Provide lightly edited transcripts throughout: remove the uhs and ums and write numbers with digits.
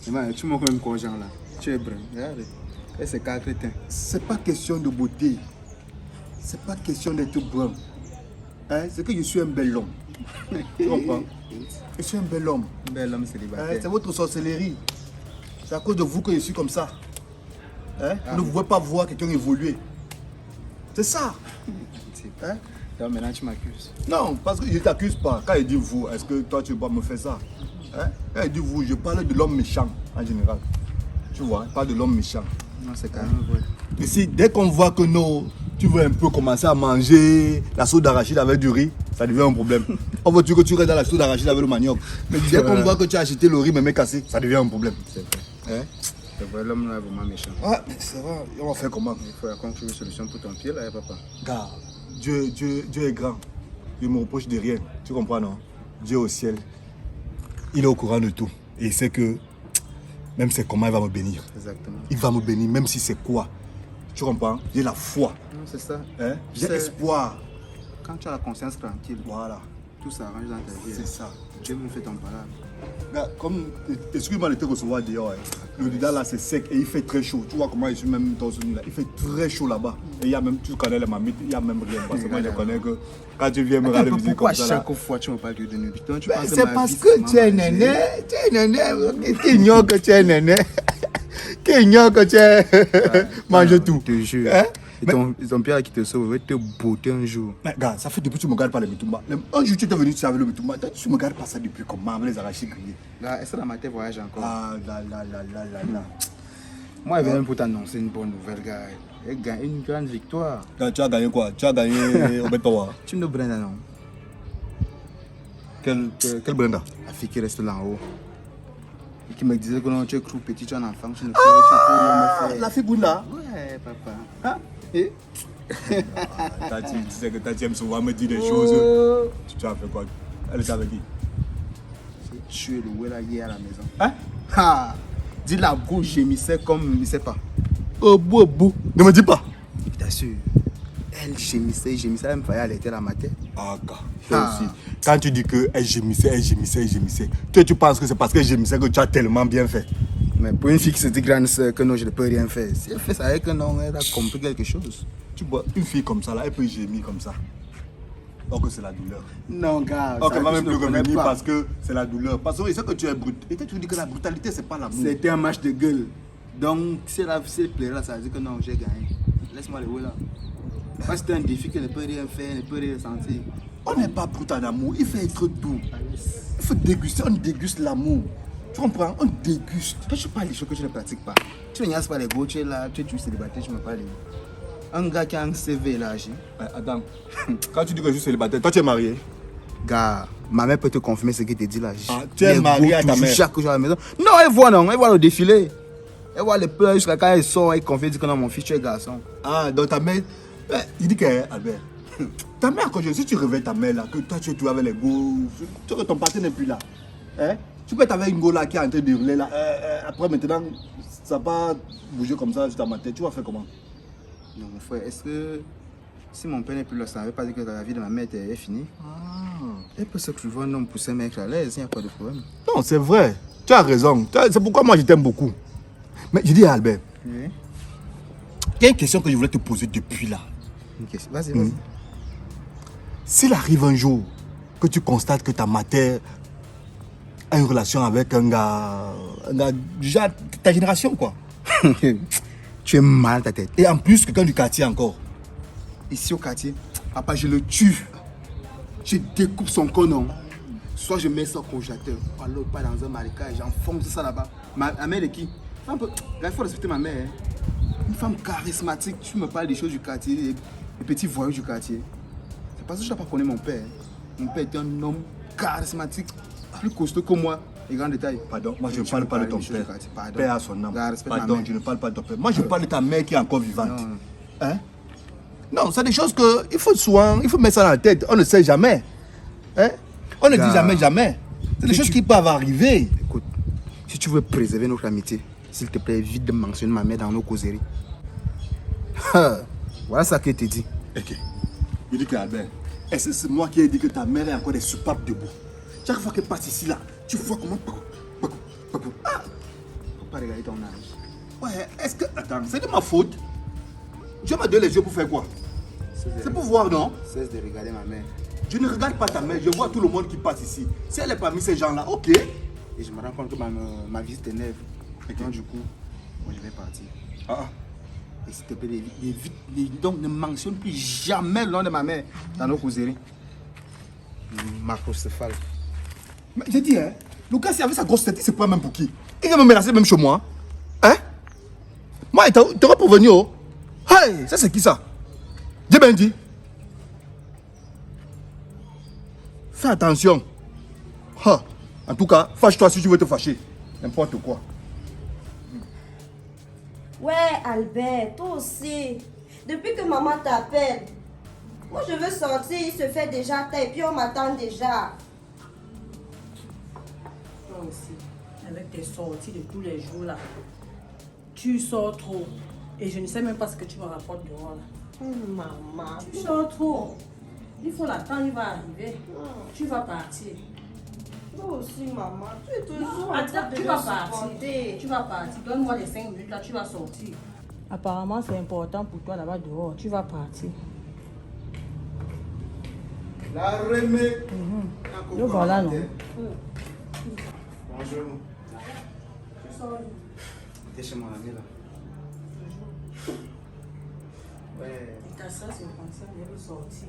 Tu m'as quand même quoi, genre là. Tu es brun. Regarde. Et c'est quatre crétins. C'est pas question de beauté. C'est pas question d'être brun. Hein? C'est que je suis un bel homme. Tu comprends? Je suis un bel homme. Bel homme Hein? célibataire. C'est votre sorcellerie. C'est à cause de vous que je suis comme ça. Hein? Vous ne pouvez pas voir quelqu'un évoluer. C'est ça. Hein? Donc maintenant tu m'accuses. Non, parce que je ne t'accuse pas. Quand il dit vous, est-ce que toi tu vas me faire ça? Hein? Quand il dit vous, je parle de l'homme méchant en général. Tu vois, pas de l'homme méchant. Non, c'est quand même vrai. Ici, dès qu'on voit que non, tu veux un peu commencer à manger la sauce d'arachide avec du riz, ça devient un problème. On veut que tu restes dans la sauce d'arachide avec le manioc. Mais dès qu'on voit que tu as acheté le riz mais cassé, ça devient un problème. C'est vrai. Hein? C'est vrai, l'homme là est vraiment méchant. Ah, mais ça va, on va faire comment? Il faut qu'on trouve une solution pour ton pied là, papa. Gars, Dieu est grand. Il me reproche de rien. Tu comprends, non? Dieu au ciel, il est au courant de tout. Et il sait que même c'est comment il va me bénir. Exactement. Il va me bénir, même si c'est quoi. Tu comprends? J'ai la foi. Non, c'est ça. Hein? J'ai espoir. Quand tu as la conscience tranquille, Voilà. tout s'arrange dans ta vie. C'est ça. Dieu me fait ton palabre. Gars, comme, excuse-moi de te recevoir dehors. Hein. Le dedans là c'est sec et il fait très chaud. Tu vois comment je suis même dans ce là. Il fait très chaud là-bas. Et il y a même, tu connais les mamites, il n'y a même rien. Parce que moi je connais que quand tu viens me rendre visite Pourquoi comme ça. chaque fois tu me parles de nuit? C'est parce que tu es néné. Tu es néné. Qui ignore que tu es néné. Qui ignore que tu es. Mange tout. Je te jure. Hein? Et ton père qui te sauve, il va te beauté un jour. Mais gars, ça fait depuis que tu me gardes pas les mitumba. Un jour tu es venu, tu savais le mitumba. Tu me gardes pas ça depuis comment avec les arachides grillés. Là, est-ce que la matin voyage encore? Ah là là là là là là. Moi, je viens même pour t'annoncer une bonne nouvelle, gars. Il gagne une grande victoire. Gars, tu as gagné quoi? Tu as gagné au Betoa. Tu ne Brenda, non? Quel Brenda? La fille qui reste là en haut. Et qui me disait que non, tu es cru petit, tu es un enfant, tu ne peux rien me faire. La fille Brenda? Ouais, papa. Hein? Et Tu sais que tu aimes souvent me dire des choses. Tu as fait quoi? Elle était avec qui? j'ai tué le Wella hier à la maison. Hein? Ha! Dis la bouche gémissait comme il ne sait pas. Oh, bou. Ne me dis pas. Je t'assure. Elle gémissait, elle me faisait allaiter la matin. Ah, gars. Toi aussi. Quand tu dis qu'elle gémissait. Toi, tu penses que c'est parce qu'elle gémissait que tu as tellement bien fait. Mais pour une fille qui se dit grande sœur que non, je ne peux rien faire. Si elle fait ça avec un non, elle a compris quelque chose. Tu vois, une fille comme ça, là, elle peut gémir comme ça. Or que c'est la douleur. Non, gars. Or qu'elle va même plus revenir parce que c'est la douleur. Parce que c'est que tu es brut. Et toi, tu dis que la brutalité, c'est pas l'amour. C'était un match de gueule. Donc, si elle plaît là, ça veut dire que non, j'ai gagné. Laisse-moi le voir là. Parce que c'était un défi qu'elle ne peut rien faire, elle ne peut rien sentir. On n'est pas brut en amour, il faut être doux. Il faut déguster, on déguste l'amour. Tu comprends? On déguste. Toi, tu parles des choses que tu ne pratiques pas. Tu ne niaises pas les go, tu es là, tu es célibataire, tu me parles. Un gars qui a un CV là, Attends, quand tu dis que je suis célibataire, toi tu es marié? Gars, ma mère peut te confirmer ce qu'il te dit là. Tu es marié à ta mère? Chaque jour à la maison. Non, elle voit non, elle voit le défilé. Elle voit les pleurs jusqu'à quand elle sort, elle confie, elle dit que non, mon fils, tu es garçon. Ah, donc ta mère. Il dit que, Albert, ta mère, quand si tu réveilles ta mère là, que toi tu es tout avec les go, tu vois que ton partenaire n'est plus là. Hein? Tu peux être avec une go là qui est en train de hurler là. Après maintenant, ça va pas bouger comme ça juste à ma tête. Tu vas faire comment? Non, mon frère, est-ce que si mon père n'est plus là, ça ne veut pas dire que la vie de ma mère est finie? Elle peut se trouver un homme pour se mettre à l'aise, il n'y a pas de problème. Non, c'est vrai. Tu as raison. C'est pourquoi moi je t'aime beaucoup. Mais je dis à Albert, Oui. il y a une question que je voulais te poser depuis là. Une question. Vas-y. S'il arrive un jour que tu constates que ta mère a une relation avec un gars déjà ta génération quoi. Tu es mal ta tête. Et en plus quelqu'un du quartier encore. Ici au quartier, papa, je le tue. Je découpe son corps, soit je mets ça au congélateur, ou alors pas dans un marécage, j'enfonce ça là-bas. Ma mère est qui? Il faut respecter ma mère. Une femme charismatique, tu me parles des choses du quartier, des petits voyous du quartier. C'est parce que je n'ai pas connu mon père. Mon père était un homme charismatique, plus costaud que moi. Les grands détails. Pardon, moi je ne parle pas de ton père. Pardon. Père à son âme. Pardon, je ne parle pas de ton père. Moi je parle de ta mère qui est encore vivante. Non. Hein? Non, c'est des choses qu'il faut souvent, il faut mettre ça dans la tête. On ne sait jamais. Hein? On ne dit jamais. C'est des choses qui peuvent arriver. Écoute, si tu veux préserver notre amitié, s'il te plaît, évite de mentionner ma mère dans nos causeries. Voilà ça que je te dis. Ok. Je dis qu'Albert, est-ce que c'est moi qui ai dit que ta mère est encore des soupapes debout? Chaque fois qu'elle passe ici, là, tu vois comment pas regarder ton âge. Ouais, est-ce que... Attends, c'est de ma faute. Dieu m'a donné les yeux pour faire quoi? C'est pour voir, non? Cesse de regarder ma mère. Je ne regarde pas ta mère, je vois tout le monde qui passe ici. Si elle est parmi ces gens-là, ok. Et je me rends compte que ma vie t'énerve. Et donc du coup, moi je vais partir. Ah, Et s'il te plaît, donc ne mentionne plus jamais le nom de ma mère dans nos causeries. Macrocéphale. mais j'ai dit, hein, Lucas, avec sa grosse tête, il se prend même pour qui? Il vient me menacer même chez moi. Hein? Moi, il t'aurait pour venir, oh. Hey, ça c'est qui ça? J'ai bien dit. Fais attention. Ha. En tout cas, fâche-toi si tu veux te fâcher. N'importe quoi. Ouais, Albert, toi aussi. Depuis que maman t'appelle, moi je veux sortir, il se fait déjà tard et puis on m'attend déjà. Toi aussi, avec tes sorties de tous les jours là, tu sors trop. Et je ne sais même pas ce que tu me rapportes dehors là. Maman. Tu sors trop. Il faut l'attendre, il va arriver. Tu vas partir. Toi aussi, maman. Tu es toujours en Attends, train de tu me vas partir. supporter. Tu vas partir. Donne-moi les 5 minutes là, tu vas sortir. Apparemment, c'est important pour toi là-bas dehors. Tu vas partir. La remée. Le voilà, non? Bonjour. T'es chez mon ami là. Ouais. Et ta soeur, c'est le concert, elle veut sortir.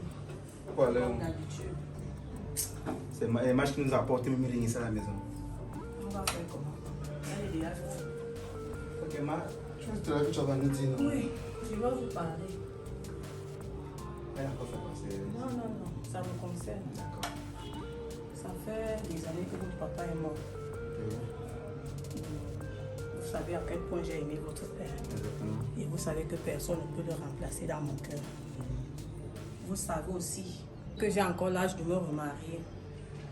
Pourquoi là? Comme d'habitude. C'est Match qui nous a apporté même rien ici à la maison. On va faire comment? Elle est déjà venue. Ok, ma, je pense que tu vas nous dire non. Oui, je vais vous parler. Elle a encore fait passer. Non, non, non, ça me concerne. D'accord. Ça fait des années que votre papa est mort. Vous savez à quel point j'ai aimé votre père. Exactement. Et vous savez que personne ne peut le remplacer dans mon cœur. Vous savez aussi que j'ai encore l'âge de me remarier.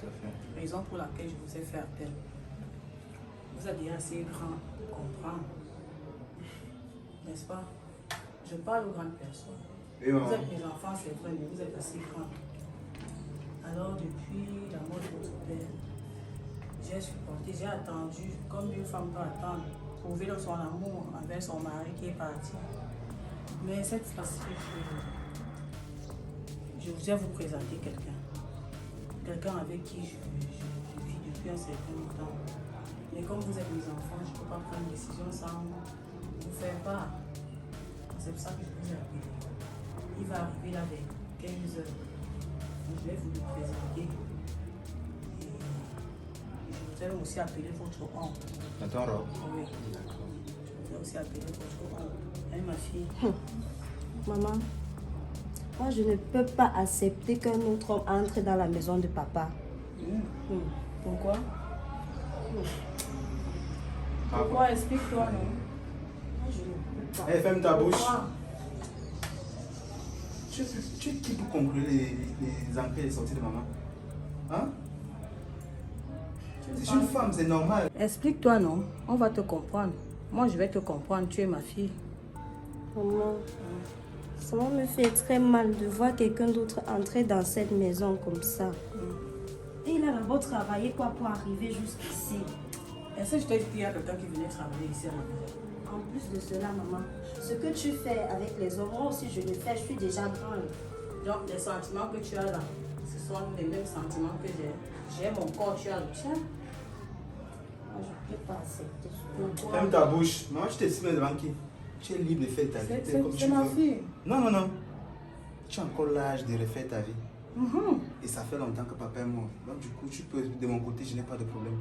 Tout à fait. Raison pour laquelle je vous ai fait appel. Vous êtes bien assez grand pour comprendre. N'est-ce pas? Je parle aux grandes personnes. Oui, maman. Vous êtes mes enfants, c'est vrai, mais vous êtes assez grands. Alors, depuis la mort de votre père, j'ai supporté, j'ai attendu, comme une femme peut attendre, prouver de son amour envers son mari qui est parti. Mais cette fois-ci, je voudrais vous présenter quelqu'un. Quelqu'un avec qui je vis depuis un certain temps. Mais comme vous êtes mes enfants, je ne peux pas prendre une décision sans vous faire part. C'est pour ça que je vous ai appelé. Il va arriver là vers 15 heures. Je vais vous le présenter. Et je voudrais aussi appeler votre oncle. Dans ton robe. Oui. Je voudrais aussi appeler votre oncle. Elle, ma fille. Maman, moi je ne peux pas accepter qu'un autre homme entre dans la maison de papa. Pourquoi? Pourquoi? Explique-toi, non? Moi, je ne peux pas. Hey, ferme ta bouche. Pourquoi? Tu es qui pour conclure les entrées et les sorties de maman? Hein? C'est une femme, c'est normal. Explique-toi, non? On va te comprendre. Moi, je vais te comprendre. Tu es ma fille. Maman, ça me fait très mal de voir quelqu'un d'autre entrer dans cette maison comme ça. Et il a d'abord travaillé quoi pour arriver jusqu'ici. Est-ce que je t'ai dit qu'il y a quelqu'un qui venait travailler ici à la maison? En plus de cela, maman, ce que tu fais avec les hommes, moi aussi je le fais, je suis déjà grande. Donc, les sentiments que tu as là, ce sont les mêmes sentiments que j'ai. J'ai mon corps, tu as le tien. Moi, je ne peux pas accepter cela. Pourquoi? Ferme ta bouche. Maman, tu t'estimes devant qui? Tu es libre de faire ta vie comme tu C'est ma veux. fille. Non, non, non. Tu as encore l'âge de refaire ta vie. Mhm. Et ça fait longtemps que papa est mort. Donc du coup, tu peux, de mon côté, je n'ai pas de problème.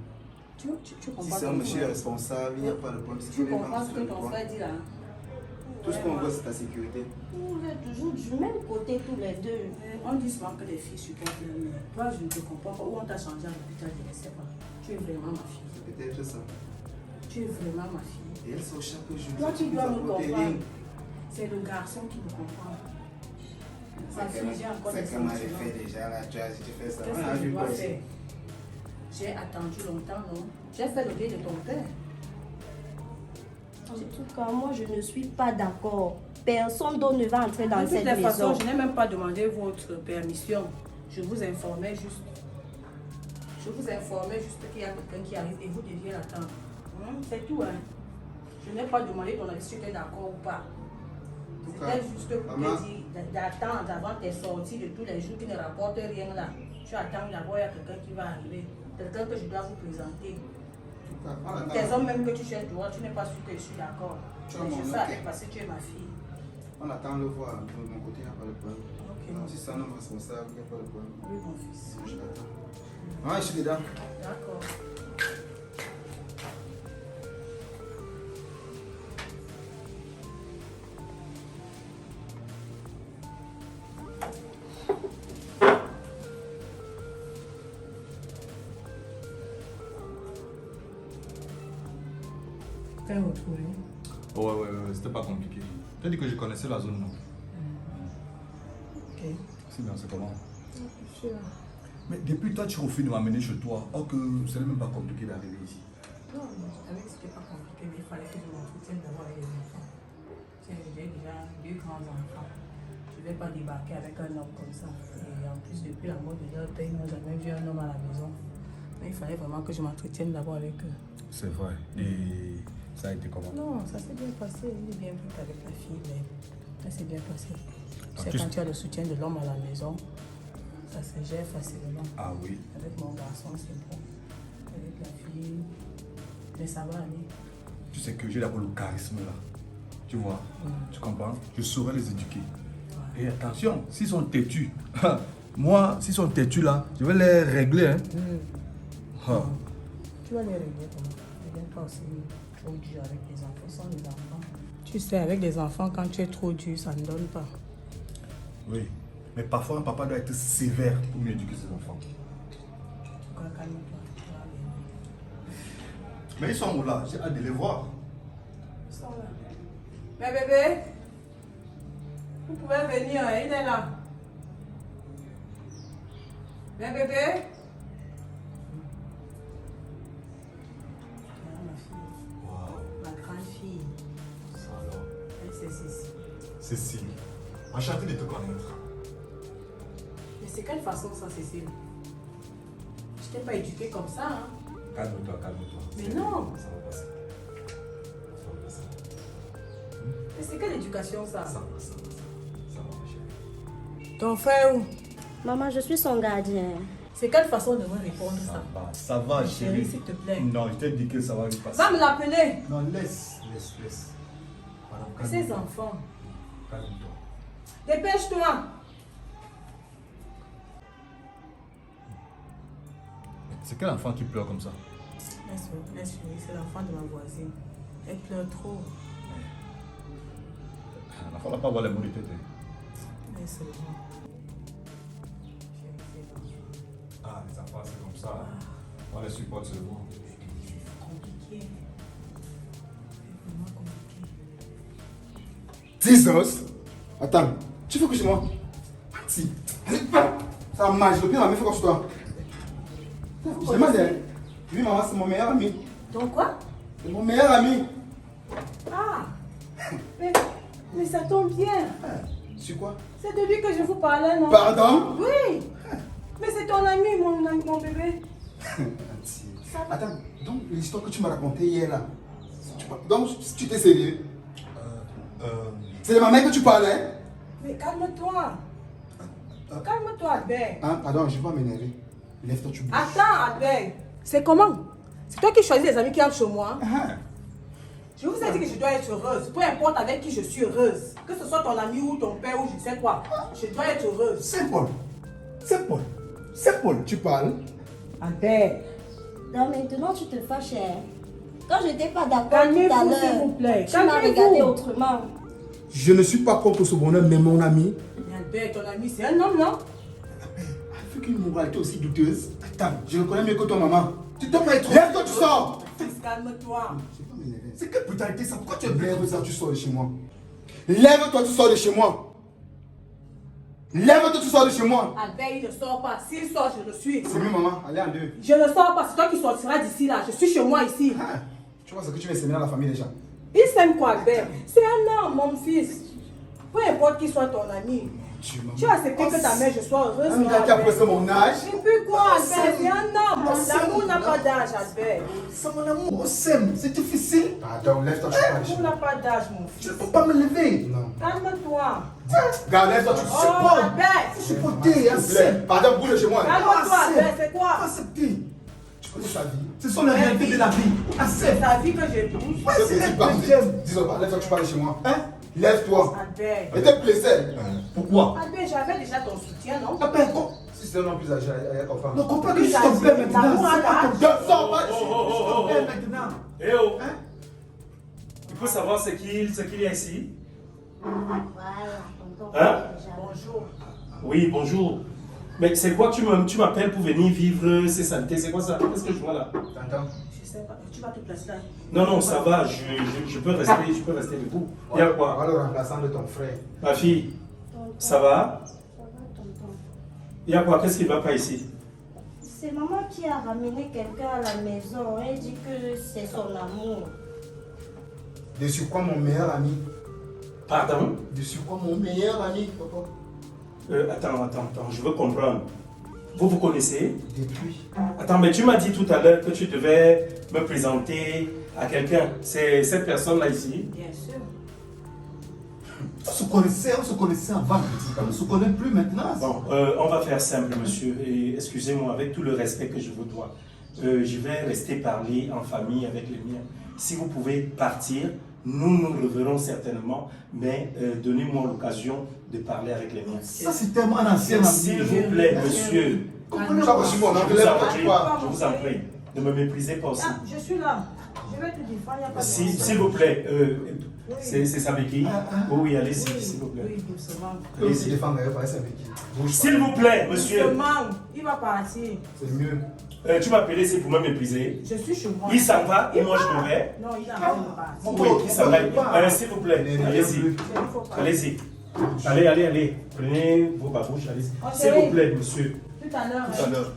Tu Si comprends c'est un ton monsieur frère. responsable, il n'y a pas de problème. Si Tu veux pas, comprends ce c'est que le ton problème. frère dit là? Tout ce qu'on veut, c'est ta sécurité. Vous êtes toujours du même côté tous les deux. On dit souvent que les filles supportent leur mère. Toi, je ne te comprends pas. Où on t'a changé à l'hôpital, je ne sais pas. Tu es vraiment ma fille. C'est peut-être ça. Tu es vraiment ma fille. Et elle sort chaque jour. Toi, tu dois me apporter comprendre. C'est le garçon qui me comprend. Ma fille, j'ai encore des C'est comment j'ai sentiments. fait déjà là, tu as si tu fais ça. Qu'est-ce On a que je vu dois quoi ici? faire? J'ai attendu longtemps, non? J'ai fait le deuil de ton père. En tout cas, moi je ne suis pas d'accord. Personne d'autre ne va entrer dans De toutes cette les maison. façons, je n'ai même pas demandé votre permission. Je vous informais juste. Je vous informais juste qu'il y a quelqu'un qui arrive et vous deviez l'attendre. C'est tout, hein? Je n'ai pas demandé ton avis si tu étais d'accord ou pas. cas, C'était juste pour maman. te dire d'attendre avant tes sorties de tous les jours qui ne rapportent rien là. Tu attends d'abord, il y a quelqu'un qui va arriver. Quelqu'un que je dois vous présenter. Tes hommes même que tu cherches dehors, tu n'es pas sûr que je suis d'accord. Tu Je as mon sais ok. parce que tu es ma fille. On attend le voir. De mon côté, il n'y a pas de problème. Ok, Non, mon si fils. c'est un homme responsable, il n'y a pas de problème. Oui, mon fils. Je l'attends. Ouais, je suis dedans. D'accord. T'as retrouvé? Ouais, c'était pas compliqué. Tu as dit que je connaissais la zone, non? Ok. C'est bien, c'est comment? Sûr. Mais depuis toi, tu refuses de m'amener chez toi. Or que ce n'est même pas compliqué d'arriver ici. Non, mais je savais que c'était pas compliqué, mais il fallait que je m'entretienne d'abord avec les enfants. J'ai déjà 2 grands enfants. Je ne vais pas débarquer avec un homme comme ça. Et en plus, depuis la mort de leur père, ils n'ont jamais vu un homme à la maison. Mais il fallait vraiment que je m'entretienne d'abord avec eux. C'est vrai. Et ça a été comment? Non, ça s'est bien passé. Il est bien vite avec la fille, mais ça s'est bien passé. Ah, C'est tu- quand tu as le soutien de l'homme à la maison, ça se gère facilement. Ah oui. Avec mon garçon, c'est bon. Avec la fille, mais ça va aller. Tu sais que j'ai d'abord le charisme là. Tu vois? Tu comprends? Je saurais les éduquer. Et attention, s'ils sont têtus, moi, s'ils sont têtus là, je vais les régler. Hein. Ah. Tu vas les régler comment? Ne viens pas aussi trop dur avec les enfants. Ce sont les enfants. Tu sais, avec les enfants, quand tu es trop dur, ça ne donne pas. Oui. Mais parfois, un papa doit être sévère pour mieux éduquer ses enfants. En tout cas, calme-toi. Tu vas bien. Mais ils sont où là? J'ai hâte de les voir. Ils sont là. Mais bébé, vous pouvez venir, hein, il est là. Mais bébé. Voilà ma fille. Waouh. Ma grande fille. Ça alors. Elle, c'est Cécile. Cécile, enchanté de te connaître. Mais c'est quelle façon ça, Cécile? Je t'ai pas éduquée comme ça, hein. Calme-toi, calme-toi. Mais non. Ça va passer. Ça va passer. Mais c'est quelle éducation ça? Ça va, ma chérie. Ton frère où? Maman, je suis son gardien. C'est quelle façon de me répondre ça? Ça va, Chérie, chérie. s'il te plaît. Non, je t'ai dit que ça va lui passer. Va me l'appeler. Non, laisse. Madame, Ces calme-toi. enfants. Calme-toi. Dépêche-toi. C'est quel enfant qui pleure comme ça? Laisse, chérie, c'est l'enfant de ma voisine. Elle pleure trop. L'enfant n'a pas voir les mots de tête. Laisse-le. Ah, les enfants, c'est comme ça. On les supporte seulement. C'est compliqué. C'est vraiment compliqué. 10 os. Attends, tu fais que chez moi? Si. Ça marche, le pire, la même fait comme chez toi. Je demande, hein. Oui, maman, c'est mon meilleur ami. Donc quoi? C'est mon meilleur ami. Ah! Mais ça tombe bien. C'est quoi? C'est de lui que je vous parlais, non? Pardon? Oui! Mais c'est ton ami, mon bébé. Attends, donc l'histoire que tu m'as racontée hier là, donc tu t'es sérieux? C'est de ma mère que tu parlais? Mais calme-toi. Calme-toi, Albert. Hein, pardon, je vais pas m'énerver. Lève-toi, tu bouges. Attends, Albert. C'est comment? C'est toi qui choisis les amis qui entrent chez moi? Ah, Je vous ai dit que je dois être heureuse. Peu importe avec qui je suis heureuse. Que ce soit ton ami ou ton père ou je ne sais quoi. Je dois être heureuse. c'est Paul. C'est Paul. C'est Paul. Tu parles? Albert. Non, maintenant tu te fâches. Hein. Quand je n'étais pas d'accord tout Calmez-vous, à s'il l'heure, vous plaît. tu m'as Calmez-vous. regardé autrement. Je ne suis pas contre ce bonheur, mais mon ami. Mais Albert, ton ami, c'est un homme, non? Avec une moralité aussi douteuse. Attends, je le connais mieux que toi, maman. Tu te prêtes trop. Lève-toi, tu sors. Fils, calme-toi. Je vais pas m'énerver. C'est quelle brutalité ça? Pourquoi tu es Lève-toi, tu sors de chez moi. Lève-toi, tu sors de chez moi. Lève-toi, tu sors de chez moi. Albert, il ne sort pas. S'il sort, je le suis. C'est mieux, maman. Allez en deux. Je ne sors pas. C'est toi qui sortiras d'ici là. Je suis chez moi ici. Ah, tu vois ce que tu veux semer dans la famille déjà. Il s'aime quoi, Albert? C'est un homme, mon fils. Peu importe qu'il soit ton ami. Tu as accepté que ta mère, je sois heureuse. Un gars qui a presque mon âge. Et puis quoi, Albert? C'est un homme. L'amour n'a pas d'âge, Albert. C'est mon amour, on s'aime, c'est difficile. Pardon, lève-toi, tu parles chez L'amour moi. n'a pas d'âge, mon Je fils. ne peux pas me lever. Non. Calme-toi. Gars, lève-toi, tu Oh, supportes. Albert. Supporter, S'il te plaît. accepte. Pardon, bouge de chez moi. Calme-toi, Albert, c'est quoi? Accepter. Tu connais ta vie. Ce sont les réalités de la vie. C'est Accepte. ta vie que j'épouse. Ouais, c'est Dis-le elle pas, que j'aime. dis-le pas, lève-toi, tu parles chez moi. Hein? Lève-toi. Albert. Et te plaisait. Pourquoi? Albert, j'avais déjà ton soutien, non? Ah ben, Si c'est un homme plus âgé, il y a qu'on parle. donc comprends que je suis ton père maintenant. L'amour a C'est pas ton l'âge. père. Je sors pas Je d'ici. suis ton père maintenant. Eh oh, Hein? il faut savoir ce qu'il y a ici. Voilà, tonton. Hein? Bonjour. Oui, bonjour. Mais c'est quoi tu m'appelles pour venir vivre ces saletés? C'est quoi ça? Qu'est-ce que je vois là? T'entends? Je sais pas, tu vas te placer là. Non, ça va, je peux rester debout. Il y a quoi? Voilà le remplaçant de ton frère. Ma fille, Tonton, ça va? ça va, tonton. Il y a quoi? Qu'est-ce qui ne va pas ici? C'est maman qui a ramené quelqu'un à la maison. Elle dit que c'est son amour. De surcroît, mon meilleur ami. Pardon? De surcroît, mon meilleur ami, papa. Attends, je veux comprendre. Vous vous connaissez? Depuis. Attends, mais tu m'as dit tout à l'heure que tu devais me présenter à quelqu'un. C'est cette personne-là ici? Bien sûr. On se connaissait avant, petit. On ne se connaît plus maintenant. Bon, on va faire simple, monsieur, et excusez-moi, avec tout le respect que je vous dois. Je vais rester parler en famille avec les miens. Si vous pouvez partir, nous reverrons certainement, mais donnez-moi l'occasion de parler avec les miens. Ça, c'est tellement un ancien ami. S'il vous plaît, monsieur, Comprenez-moi. Ça, aussi, mon je anglais, vous en tu prie, vois. je vous en prie, ne me méprisez pas aussi. Ah, je suis là. Je vais te défendre, il n'y a pas de S'il vous plaît, c'est ça Becky? Oui, allez-y, s'il vous plaît. Oui, doucement. Il se Allez-y. défend d'ailleurs, c'est avec qui? S'il vous plaît, monsieur, Doucement, il va partir. C'est mieux. tu m'as appelé, c'est pour me mépriser. Je suis chez moi. Il s'en va ou moi je me vais? Non, il est en train de partir. Oui, il s'en va. S'il vous plaît, allez-y. Il faut partir. Allez-y. Allez. Prenez vos babouches, allez-y. S'il vous plaît, monsieur. Tout à l'heure. Tout à l'heure.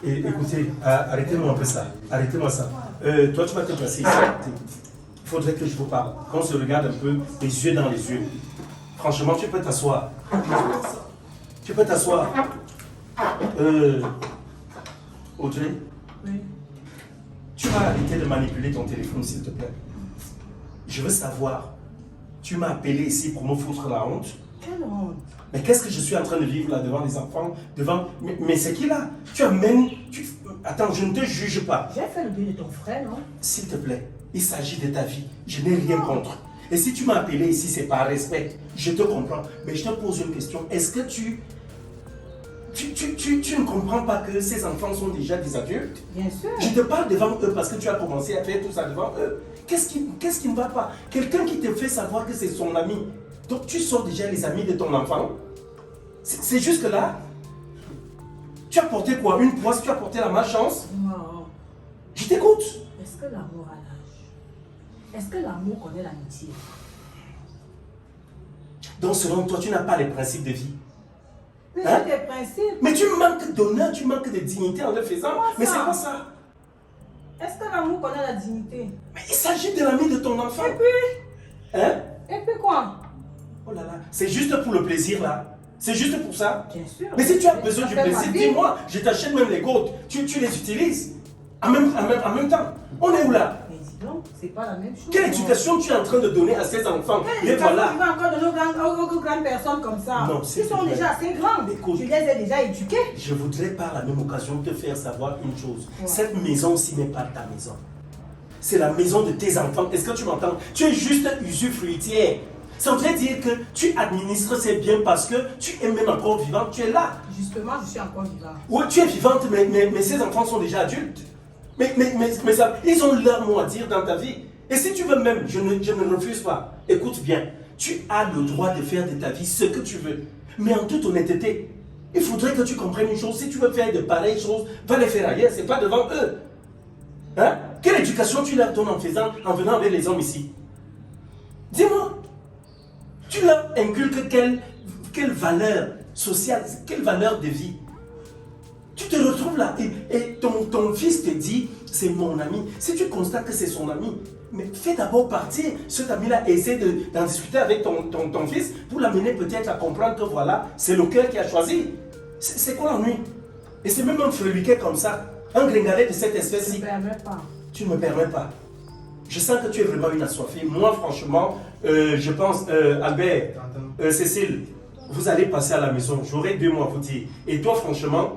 Et écoutez, arrêtez-moi un peu ça. Arrêtez-moi ça. Toi, tu vas te placer ici. Il faudrait que je vous parle. Qu'on se regarde un peu les yeux dans les yeux. Franchement, tu peux t'asseoir. Tu peux t'asseoir. Audrey, Oui. tu vas arrêter de manipuler ton téléphone, s'il te plaît. Je veux savoir, tu m'as appelé ici pour me foutre la honte. Quelle honte. Mais qu'est-ce que je suis en train de vivre là devant les enfants, devant... Mais c'est qui là? Tu amènes... Attends, je ne te juge pas. J'ai fait le bien de ton frère, non? S'il te plaît, il s'agit de ta vie. Je n'ai rien contre. Et si tu m'as appelé ici, c'est par respect. Je te comprends. Mais je te pose une question. Est-ce que tu ne comprends pas que ces enfants sont déjà des adultes? Bien sûr. Je te parle devant eux parce que tu as commencé à faire tout ça devant eux. Qu'est-ce qui ne va pas? Quelqu'un qui te fait savoir que c'est son ami. Donc tu sors déjà les amis de ton enfant. C'est jusque là. Tu as porté quoi? Une poisse? Tu as porté la malchance? Non. Je t'écoute. Est-ce que l'amour a l'âge? Est-ce que l'amour connaît l'amitié? Donc selon toi, tu n'as pas les principes de vie. Mais Hein? j'ai des principes. Mais tu manques d'honneur, tu manques de dignité en le faisant. Comment Mais ça? c'est quoi ça? Est-ce que l'amour connaît la dignité? Mais il s'agit de l'ami de ton enfant. Et puis? Hein? Et puis quoi? Oh là là, c'est juste pour le plaisir là. C'est juste pour ça. Bien sûr. Mais si tu as besoin du Ça fait ma plaisir, vie. dis-moi, je t'achète même les gouttes. Tu les utilises. En même temps. On est où là? Mais dis donc, c'est pas la même chose. Quelle éducation tu es en train de donner à ces enfants? Quelle Et éducation voilà. tu vas encore donner aux grandes personnes comme ça? Non, s'il Ils te sont plaît. déjà assez grands. Écoute. Tu les as déjà éduqués. Je voudrais par la même occasion te faire savoir une chose. Ouais. Cette maison-ci n'est pas ta maison. C'est la maison de tes enfants. Est-ce que tu m'entends? Tu es juste usufruitière. Ça voudrait dire que tu administres ces biens parce que tu es même encore vivante. Tu es là. Justement, je suis encore vivant. Oui, tu es vivante, mais ces enfants sont déjà adultes. Mais ça, ils ont leur mot à dire dans ta vie. Et si tu veux même, je ne refuse pas. Écoute bien, tu as le droit de faire de ta vie ce que tu veux. Mais en toute honnêteté, il faudrait que tu comprennes une chose. Si tu veux faire de pareilles choses, va les faire ailleurs. C'est pas devant eux. Hein? Quelle éducation tu leur donnes en venant avec les hommes ici? Dis-moi. Tu leur inculques quelle valeur sociale, quelle valeur de vie? Tu te retrouves là et ton fils te dit c'est mon ami. Si tu constates que c'est son ami, mais fais d'abord partir cet ami-là, essaie d'en discuter avec ton fils pour l'amener peut-être à comprendre que voilà, c'est le cœur qui a choisi. C'est quoi l'ennui? Et c'est même un freluquet comme ça, un gringalet de cette espèce-ci. Je ne permets pas. Tu ne me permets pas. Je sens que tu es vraiment une assoiffée. Moi, franchement, je pense, Albert, Cécile, vous allez passer à la maison. J'aurai 2 mois à vous dire. Et toi, franchement,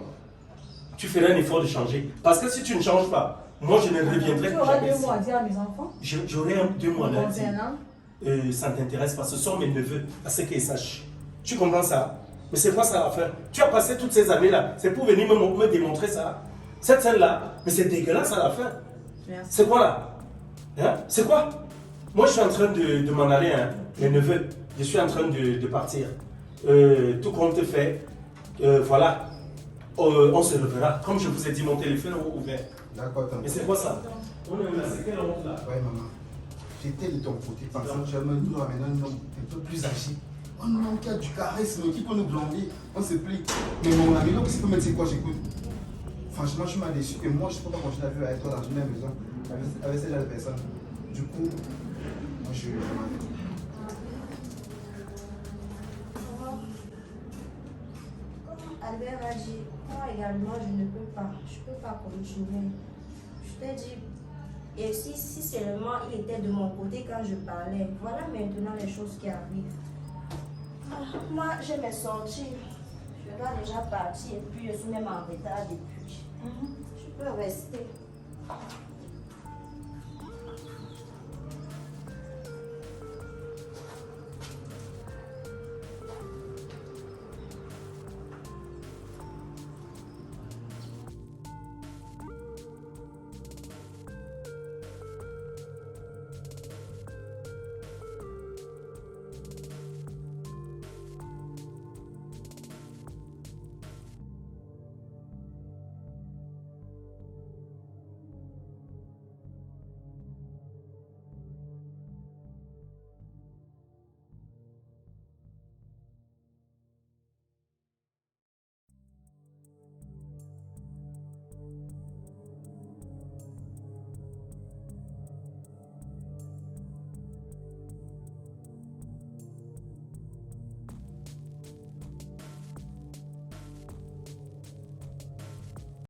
tu feras un effort de changer. Parce que si tu ne changes pas, moi, je ne reviendrai Tu plus auras jamais 2 ici. mois à dire à mes enfants. J'aurai 2 mois à leur dire. Concernant. Ça ne t'intéresse pas. Ce sont mes neveux, à ce qu'ils sachent. Tu comprends ça? Mais c'est quoi ça la fin? Tu as passé toutes ces années-là. C'est pour venir me démontrer ça. Cette scène-là, mais c'est dégueulasse à la fin. Merci. C'est quoi là? Hein? C'est quoi? Moi, je suis en train de m'en aller, hein. Mes neveux. Je suis en train de partir. Tout compte fait, voilà. On se reverra. Comme je vous ai dit, mon téléphone est ouvert. D'accord, tonton. Mais c'est quoi ça? On est où là? C'est quelle honte là? Ouais, maman. J'étais de ton côté, pensant que j'aimerais nous ramener un homme un peu plus âgé. Un homme qui a du charisme, qui peut nous glandir. On se plie. Mais mon ami, donc, si tu peux me dire quoi, j'écoute. Franchement, je suis mal déçu que moi, je ne peux pas continuer à vivre avec toi dans une même maison, avec celle-là de personne. Du coup, moi, je m'en vais. Albert a dit, moi également, je ne peux pas. Je ne peux pas continuer. Je t'ai dit, et si seulement il était de mon côté quand je parlais, voilà maintenant les choses qui arrivent. Ah, moi, je vais sortir. Je dois déjà partir et puis je suis même en retard depuis. Je peux rester.